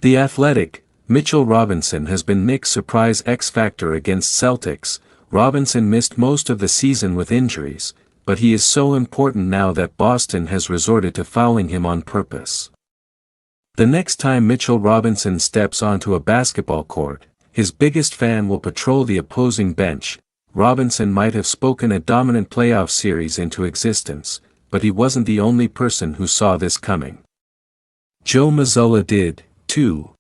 The athletic, Mitchell Robinson has been Knicks' surprise X-factor against Celtics. Robinson missed most of the season with injuries, but he is so important now that Boston has resorted to fouling him on purpose. The next time Mitchell Robinson steps onto a basketball court, his biggest fan will patrol the opposing bench. Robinson might have spoken a dominant playoff series into existence, but he wasn't the only person who saw this coming. Joe Mazzulla did, too.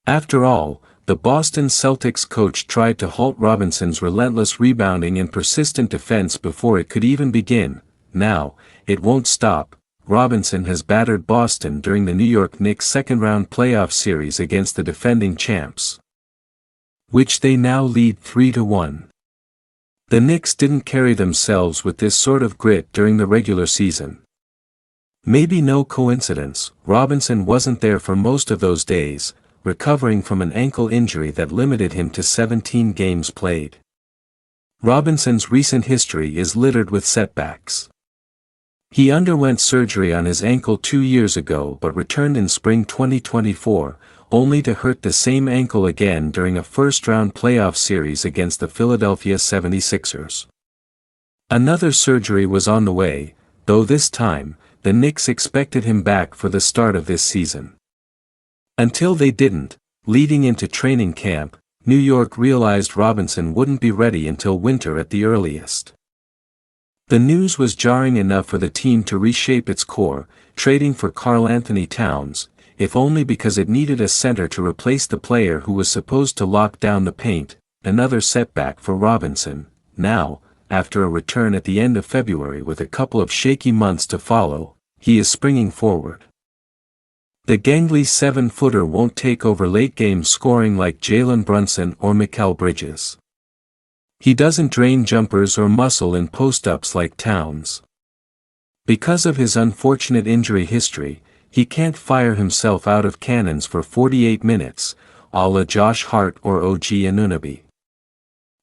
After all, the Boston Celtics coach tried to halt Robinson's relentless rebounding and persistent defense before it could even begin. Now, it won't stop. Robinson has battered Boston during the New York Knicks' second-round playoff series against the defending champs, which they now lead 3-1. The Knicks didn't carry themselves with this sort of grit during the regular season. Maybe no coincidence, Robinson wasn't there for most of those days, recovering from an ankle injury that limited him to 17 games played. Robinson's recent history is littered with setbacks. He underwent surgery on his ankle 2 years ago but returned in spring 2024, only to hurt the same ankle again during a first-round playoff series against the Philadelphia 76ers. Another surgery was on the way, though this time, the Knicks expected him back for the start of this season. Until they didn't, leading into training camp, New York realized Robinson wouldn't be ready until winter at the earliest. The news was jarring enough for the team to reshape its core, trading for Karl-Anthony Towns, if only because it needed a center to replace the player who was supposed to lock down the paint. Another setback for Robinson. Now, after a return at the end of February with a couple of shaky months to follow, he is springing forward. The gangly 7-footer won't take over late-game scoring like Jalen Brunson or Mikal Bridges. He doesn't drain jumpers or muscle in post-ups like Towns. Because of his unfortunate injury history, he can't fire himself out of cannons for 48 minutes, a la Josh Hart or OG Anunoby.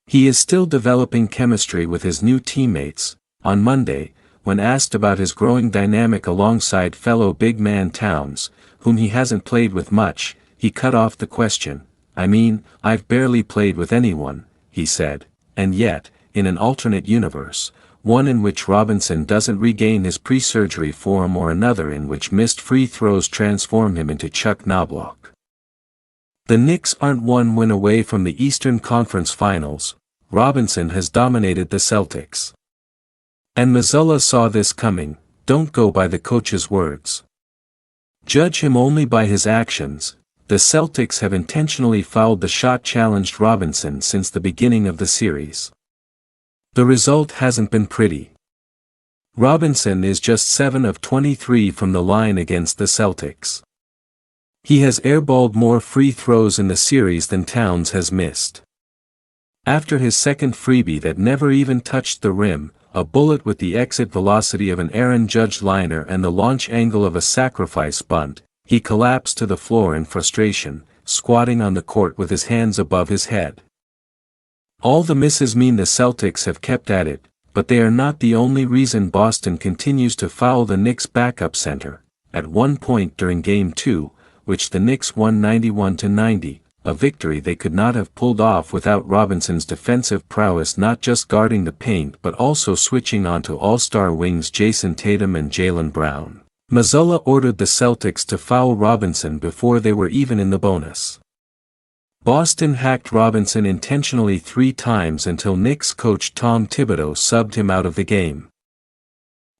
He is still developing chemistry with his new teammates. On Monday, when asked about his growing dynamic alongside fellow big man Towns, whom he hasn't played with much, he cut off the question. "I mean, I've barely played with anyone," he said, and yet, in an alternate universe, one in which Robinson doesn't regain his pre-surgery form or another in which missed free throws transform him into Chuck Knobloch. The Knicks aren't one win away from the Eastern Conference Finals. Robinson has dominated the Celtics. And Mazzulla saw this coming. Don't go by the coach's words. Judge him only by his actions. The Celtics have intentionally fouled the shot-challenged Robinson since the beginning of the series. The result hasn't been pretty. Robinson is just 7 of 23 from the line against the Celtics. He has airballed more free throws in the series than Towns has missed. After his second freebie that never even touched the rim, a bullet with the exit velocity of an Aaron Judge liner and the launch angle of a sacrifice bunt, he collapsed to the floor in frustration, squatting on the court with his hands above his head. All the misses mean the Celtics have kept at it, but they are not the only reason Boston continues to foul the Knicks' backup center. At one point during Game 2, which the Knicks won 91-90, a victory they could not have pulled off without Robinson's defensive prowess not just guarding the paint but also switching onto all-star wings Jason Tatum and Jaylen Brown. Mazzulla ordered the Celtics to foul Robinson before they were even in the bonus. Boston hacked Robinson intentionally 3 times until Knicks coach Tom Thibodeau subbed him out of the game.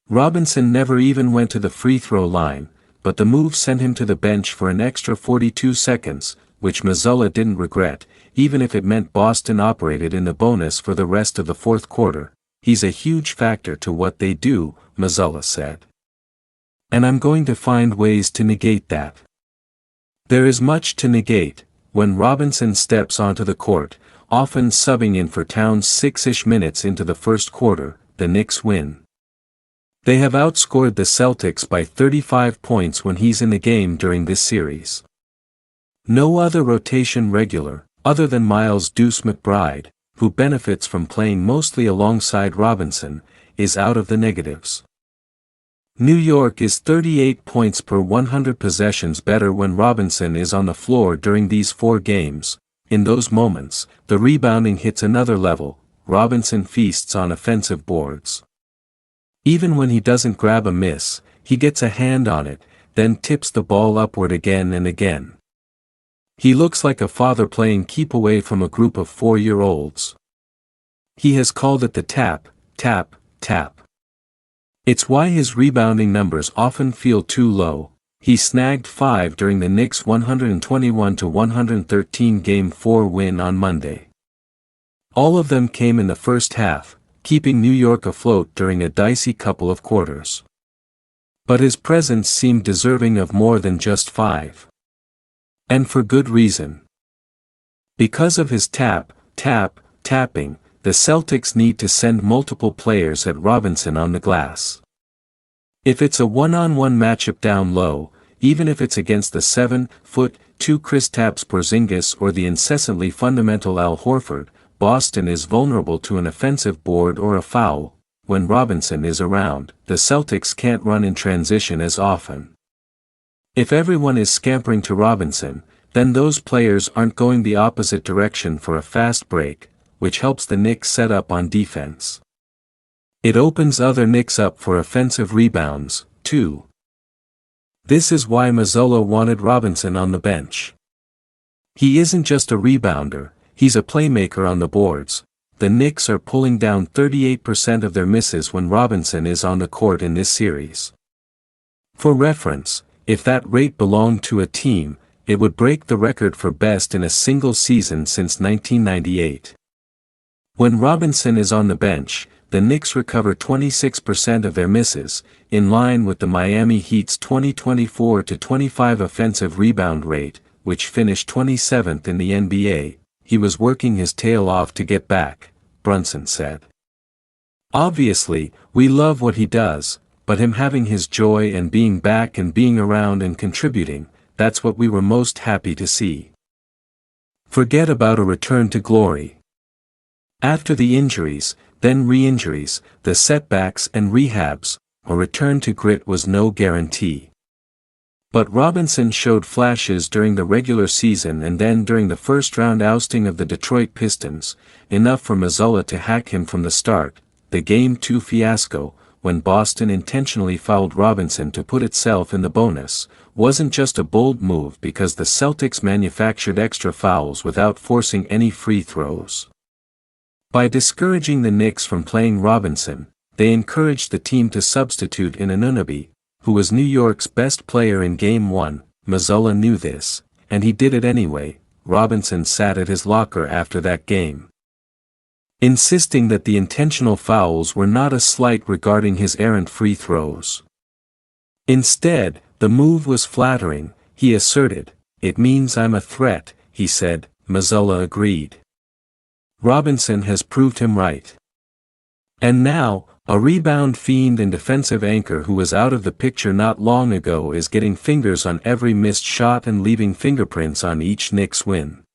Robinson never even went to the free throw line, but the move sent him to the bench for an extra 42 seconds, which Mazzulla didn't regret, even if it meant Boston operated in the bonus for the rest of the fourth quarter. "He's a huge factor to what they do," Mazzulla said. "And I'm going to find ways to negate that." There is much to negate. When Robinson steps onto the court, often subbing in for Towns 6-ish minutes into the first quarter, the Knicks win. They have outscored the Celtics by 35 points when he's in the game during this series. No other rotation regular, other than Miles Deuce McBride, who benefits from playing mostly alongside Robinson, is out of the negatives. New York is 38 points per 100 possessions better when Robinson is on the floor during these 4 games. In those moments, the rebounding hits another level. Robinson feasts on offensive boards. Even when he doesn't grab a miss, he gets a hand on it, then tips the ball upward again and again. He looks like a father playing keep away from a group of 4-year-olds. He has called it the tap, tap, tap. It's why his rebounding numbers often feel too low. He snagged 5 during the Knicks' 121-113 Game 4 win on Monday. All of them came in the first half, keeping New York afloat during a dicey couple of quarters. But his presence seemed deserving of more than just 5. And for good reason. Because of his tapping, the Celtics need to send multiple players at Robinson on the glass. If it's a one-on-one matchup down low, even if it's against the 7'2" Kristaps Porzingis or the incessantly fundamental Al Horford, Boston is vulnerable to an offensive board or a foul. When Robinson is around, the Celtics can't run in transition as often. If everyone is scampering to Robinson, then those players aren't going the opposite direction for a fast break, which helps the Knicks set up on defense. It opens other Knicks up for offensive rebounds, too. This is why Mazzulla wanted Robinson on the bench. He isn't just a rebounder, he's a playmaker on the boards. The Knicks are pulling down 38% of their misses when Robinson is on the court in this series. For reference, if that rate belonged to a team, it would break the record for best in a single season since 1998. When Robinson is on the bench, the Knicks recover 26% of their misses, in line with the Miami Heat's 20-24-25 offensive rebound rate, which finished 27th in the NBA. He was working his tail off to get back, Brunson said. Obviously, we love what he does, but him having his joy and being back and being around and contributing, that's what we were most happy to see. Forget about a return to glory. After the injuries, then re-injuries, the setbacks and rehabs, a return to grit was no guarantee. But Robinson showed flashes during the regular season and then during the first-round ousting of the Detroit Pistons, enough for Mazzulla to hack him from the start. The Game 2 fiasco, when Boston intentionally fouled Robinson to put itself in the bonus, wasn't just a bold move because the Celtics manufactured extra fouls without forcing any free throws. By discouraging the Knicks from playing Robinson, they encouraged the team to substitute in Anunoby, who was New York's best player in Game 1. Mazzulla knew this, and he did it anyway. Robinson sat at his locker after that game, insisting that the intentional fouls were not a slight regarding his errant free throws. Instead, the move was flattering, he asserted. It means I'm a threat, he said. Mazzulla agreed. Robinson has proved him right. And now, a rebound fiend and defensive anchor who was out of the picture not long ago is getting fingers on every missed shot and leaving fingerprints on each Knicks win.